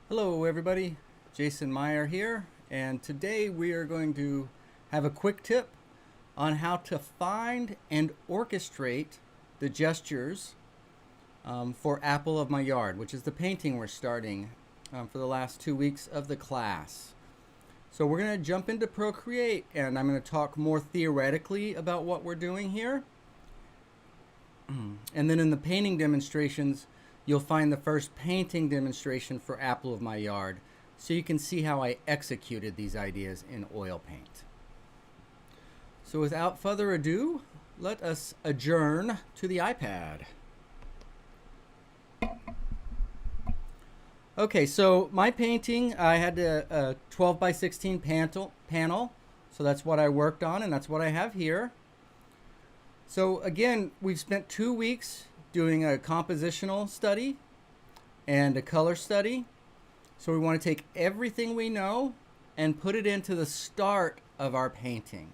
Hello everybody, Jason Meyer here, and today we are going to have a quick tip on how to find and orchestrate the gestures for Apple of My Yard, which is the painting we're starting for the last 2 weeks of the class. So we're going to jump into Procreate, and I'm going to talk more theoretically about what we're doing here. And then in the painting demonstrations, you'll find the first painting demonstration for Apple of My Yard, so you can see how I executed these ideas in oil paint. So without further ado, let us adjourn to the iPad. Okay, so my painting, I had a 12 by 16 panel, so that's what I worked on, and that's what I have here. So again, we've spent 2 weeks doing a compositional study and a color study. So we want to take everything we know and put it into the start of our painting.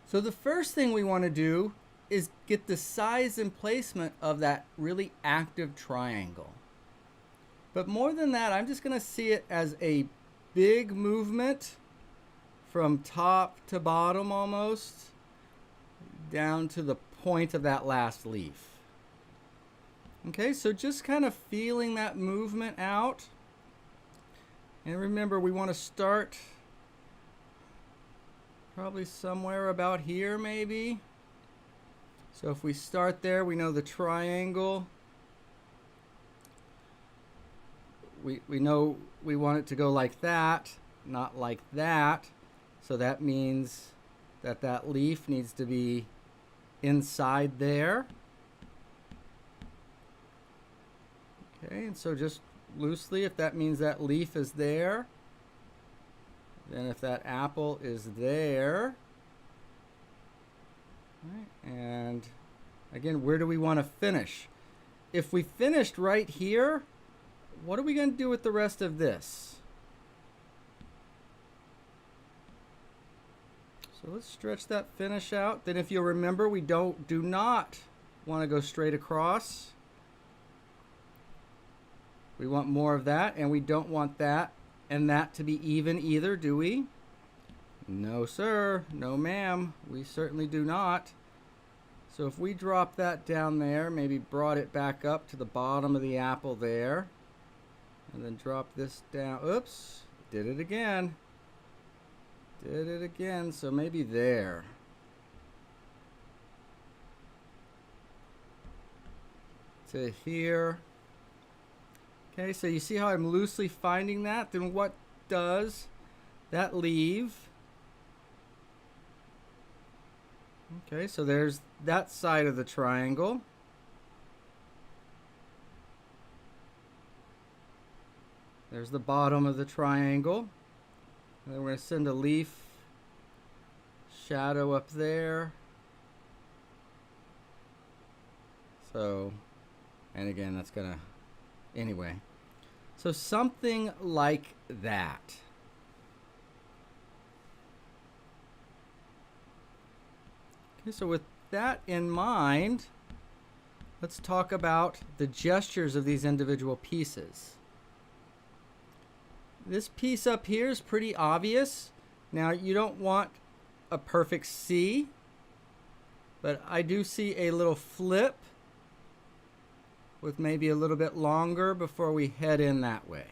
So the first thing we want to do is get the size and placement of that really active triangle. But more than that, I'm just going to see it as a big movement from top to bottom almost down to the point of that last leaf. Okay, so just kind of feeling that movement out. And remember, we want to start probably somewhere about here maybe. So if we start there, we know the triangle. We know we want it to go like that, not like that. So that means that that leaf needs to be inside there. Okay, and so just loosely, if that means that leaf is there, then if that apple is there, right, and again, where do we want to finish? If we finished right here, what are we going to do with the rest of this? So let's stretch that finish out. Then if you'll remember, we do not want to go straight across. We want more of that, and we don't want that and that to be even either, do we? No, sir. No, ma'am. We certainly do not. So if we drop that down there, maybe brought it back up to the bottom of the apple there, and then drop this down. Oops, did it again. Did it again, so maybe there. To here. Okay, so you see how I'm loosely finding that? Then what does that leave? Okay, so there's that side of the triangle. There's the bottom of the triangle. And then we're going to send a leaf shadow up there. So, and again, that's going to, anyway. So something like that. Okay, so with that in mind, let's talk about the gestures of these individual pieces. This piece up here is pretty obvious. Now, you don't want a perfect C, but I do see a little flip with maybe a little bit longer before we head in that way.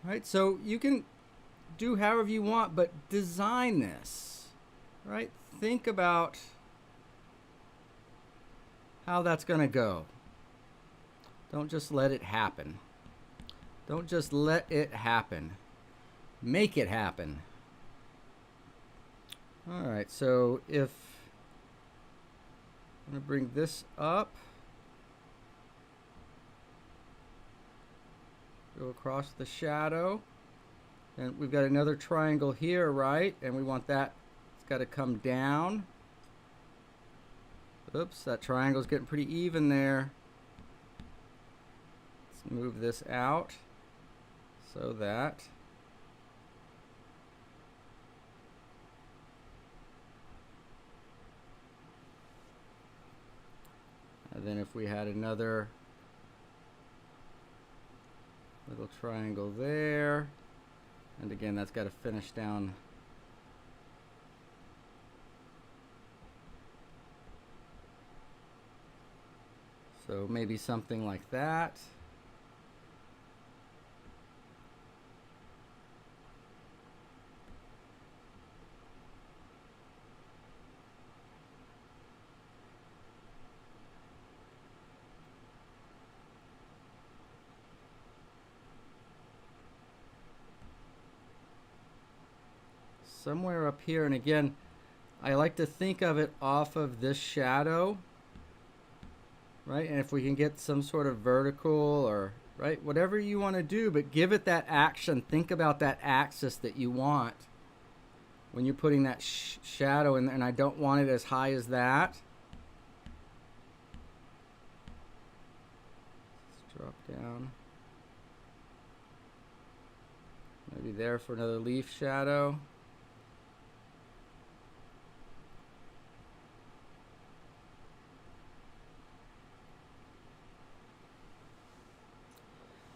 All right, so you can do however you want, but design this, right? Think about how that's going to go. Don't just let it happen. Don't just let it happen. Make it happen. All right, so if I'm going to bring this up, go across the shadow, and we've got another triangle here, right? And we want that, it's got to come down. Oops, that triangle's getting pretty even there. Let's move this out so that and then if we had another Little triangle there. And again, that's got to finish down. So maybe something like that. Somewhere up here, and again, I like to think of it off of this shadow, right? And if we can get some sort of vertical or, right, whatever you want to do, but give it that action. Think about that axis that you want when you're putting that shadow in there, and I don't want it as high as that. Let's drop down. Maybe there for another leaf shadow.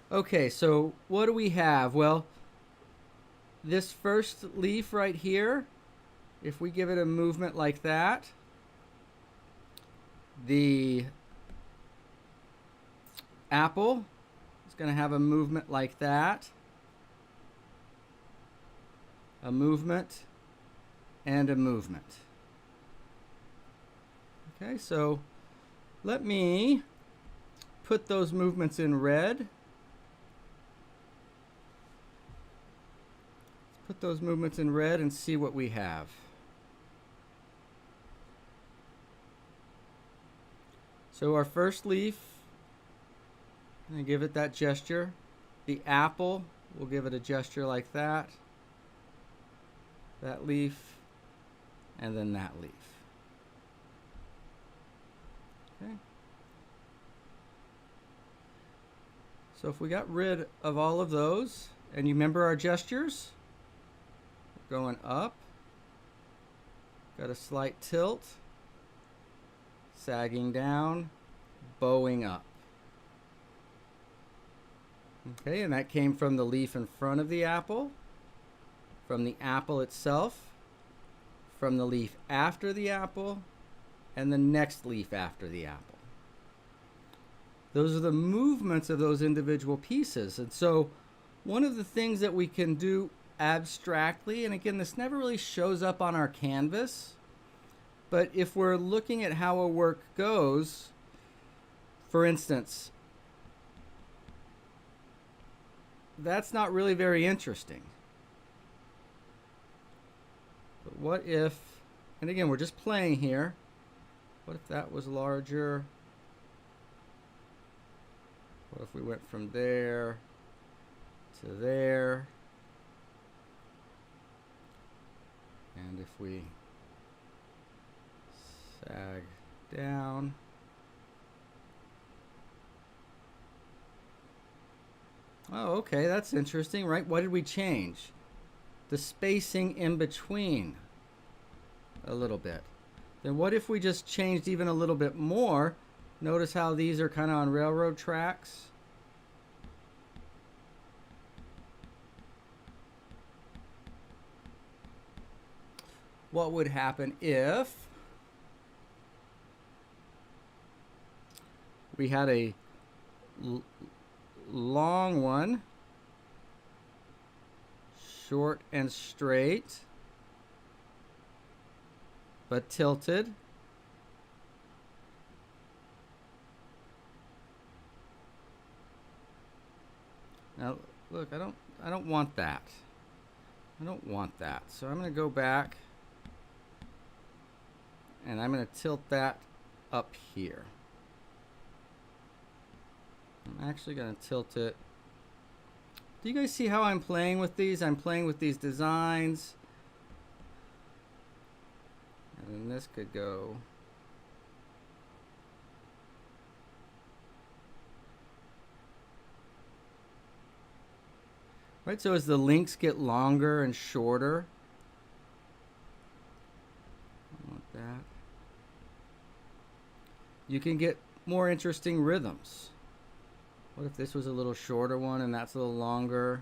Okay, so what do we have? Well, this first leaf right here, if we give it a movement like that, the apple is going to have a movement like that, a movement, and a movement. Okay, so let me put those movements in red. Put those movements in red and see what we have. So our first leaf, I'm going to give it that gesture. The apple, we'll give it a gesture like that. That leaf, and then that leaf. Okay. So if we got rid of all of those, and you remember our gestures, going up, got a slight tilt, sagging down, bowing up. Okay, and that came from the leaf in front of the apple, from the apple itself, from the leaf after the apple, and the next leaf after the apple. Those are the movements of those individual pieces. And so one of the things that we can do abstractly, and again, this never really shows up on our canvas, but if we're looking at how a work goes, for instance, that's not really very interesting. But what if, and again, we're just playing here, what if that was larger? What if we went from there to there? And if we sag down, oh, okay, that's interesting, right? What did we change? The spacing in between a little bit. Then what if we just changed even a little bit more? Notice how these are kind of on railroad tracks. What would happen if we had a long one, short and straight, but tilted? Now, look, I don't want that. I don't want that. So I'm going to go back and I'm going to tilt that up here. I'm actually going to tilt it. Do you guys see how I'm playing with these? I'm playing with these designs. And then this could go. Right, so as the links get longer and shorter, I want that. You can get more interesting rhythms. What if this was a little shorter one and that's a little longer?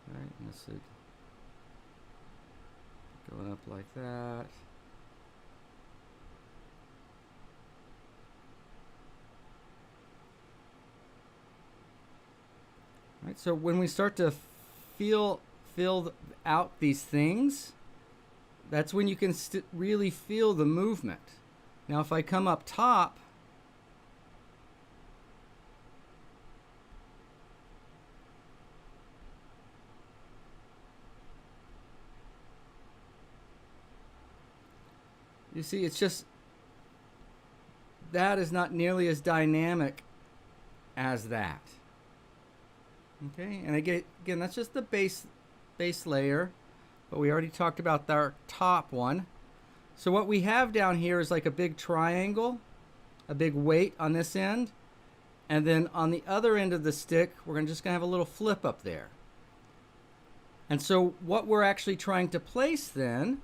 Right, and this would going up like that. Right, so when we start to feel out these things, that's when you can really feel the movement. Now if I come up top, you see it's just, that is not nearly as dynamic as that. Okay, and again that's just the base layer, but we already talked about our top one. So what we have down here is like a big triangle, a big weight on this end, and then on the other end of the stick we're just gonna have a little flip up there. And so what we're actually trying to place then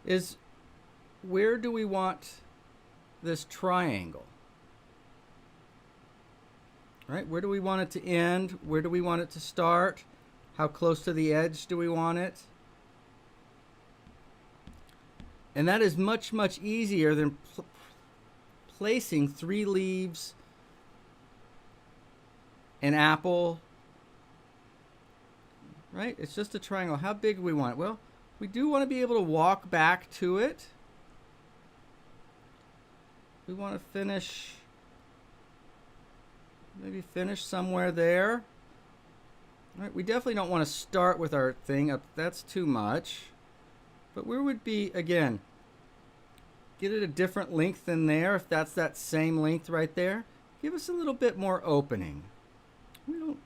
is, where do we want this triangle? Right? Where do we want it to end? Where do we want it to start? How close to the edge do we want it? And that is much, much easier than placing 3 leaves, an apple. Right? It's just a triangle. How big do we want it? Well, we do want to be able to walk back to it. We want to finish, maybe finish somewhere there. All right, we definitely don't want to start with our thing up. That's too much. But where would be, again, get it a different length than there. If that's that same length right there, give us a little bit more opening. We don't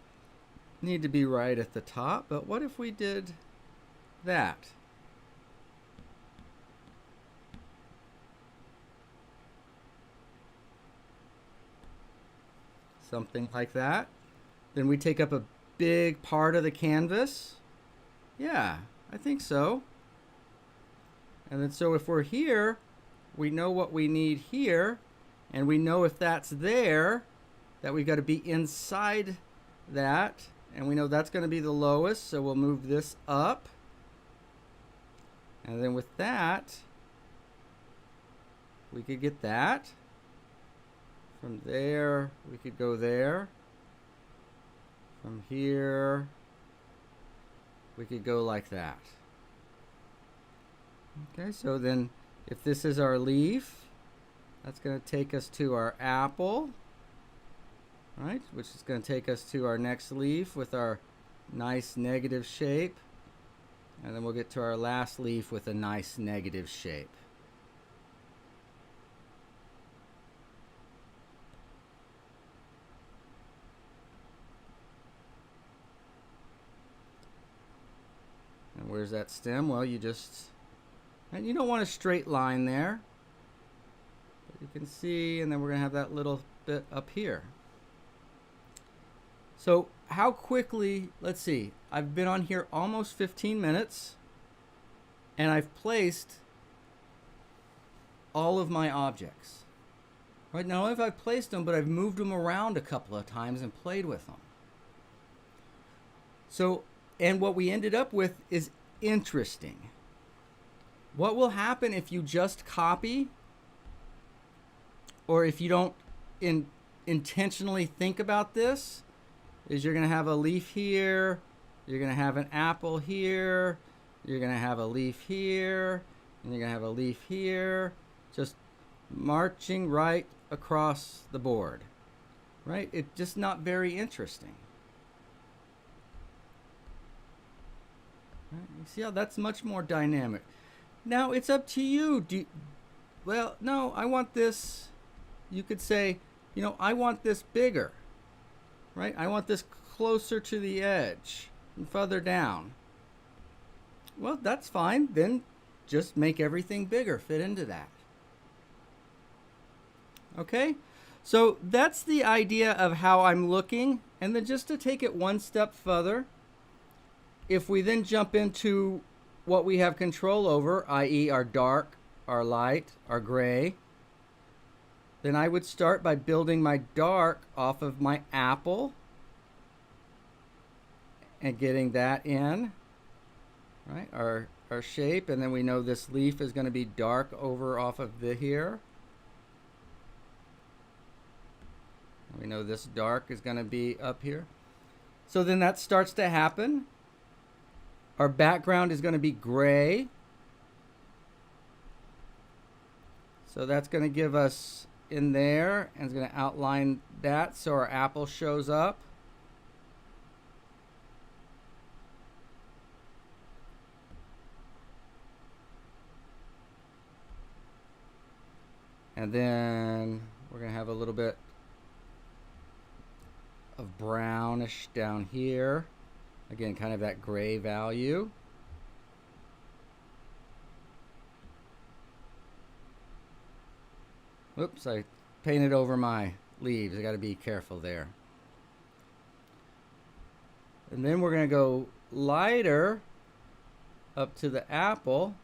need to be right at the top, but what if we did that? Something like that. Then we take up a big part of the canvas. Yeah, I think so. And then so if we're here, we know what we need here, and we know if that's there, that we've got to be inside that, and we know that's going to be the lowest, so we'll move this up. And then with that, we could get that. From there, we could go there. From here, we could go like that. Okay, so then if this is our leaf, that's going to take us to our apple, right? Which is going to take us to our next leaf with our nice negative shape. And then we'll get to our last leaf with a nice negative shape. And where's that stem? Well, you just, and you don't want a straight line there, but you can see, and then we're going to have that little bit up here. So how quickly, let's see, I've been on here almost 15 minutes, and I've placed all of my objects. Right, not only have I placed them, but I've moved them around a couple of times and played with them. So, and what we ended up with is interesting. What will happen if you just copy, or if you don't intentionally think about this, is you're going to have a leaf here, you're going to have an apple here, you're going to have a leaf here, and you're going to have a leaf here, just marching right across the board. Right? It's just not very interesting. You see how that's much more dynamic. Now it's up to you. Well, no, I want this. You could say, you know, I want this bigger, right? I want this closer to the edge and further down. Well, that's fine. Then just make everything bigger, fit into that. Okay? So that's the idea of how I'm looking. And then just to take it one step further, if we then jump into what we have control over, i.e. our dark, our light, our gray, then I would start by building my dark off of my apple and getting that in, right? Our shape, and then we know this leaf is going to be dark over off of the here. We know this dark is going to be up here. So then that starts to happen. Our background is going to be gray. So that's going to give us in there, and it's going to outline that so our apple shows up. And then we're going to have a little bit of brownish down here. Again, kind of that gray value. Whoops, I painted over my leaves. I got to be careful there. And then we're going to go lighter up to the apple.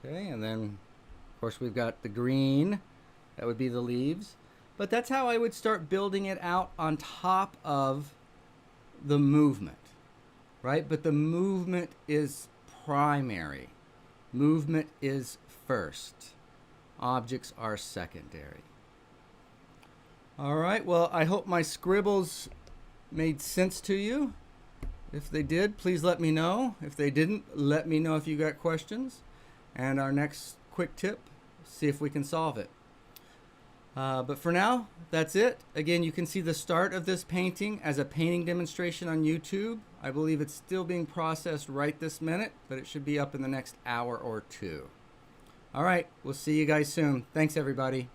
Okay, and then of course we've got the green. That would be the leaves. But that's how I would start building it out on top of the movement, right? But the movement is primary. Movement is first. Objects are secondary. All right, well, I hope my scribbles made sense to you. If they did, please let me know. If they didn't, let me know if you got questions. And our next quick tip, see if we can solve it. But for now, that's it. Again, you can see the start of this painting as a painting demonstration on YouTube. I believe it's still being processed right this minute, but it should be up in the next hour or two. All right, we'll see you guys soon. Thanks, everybody.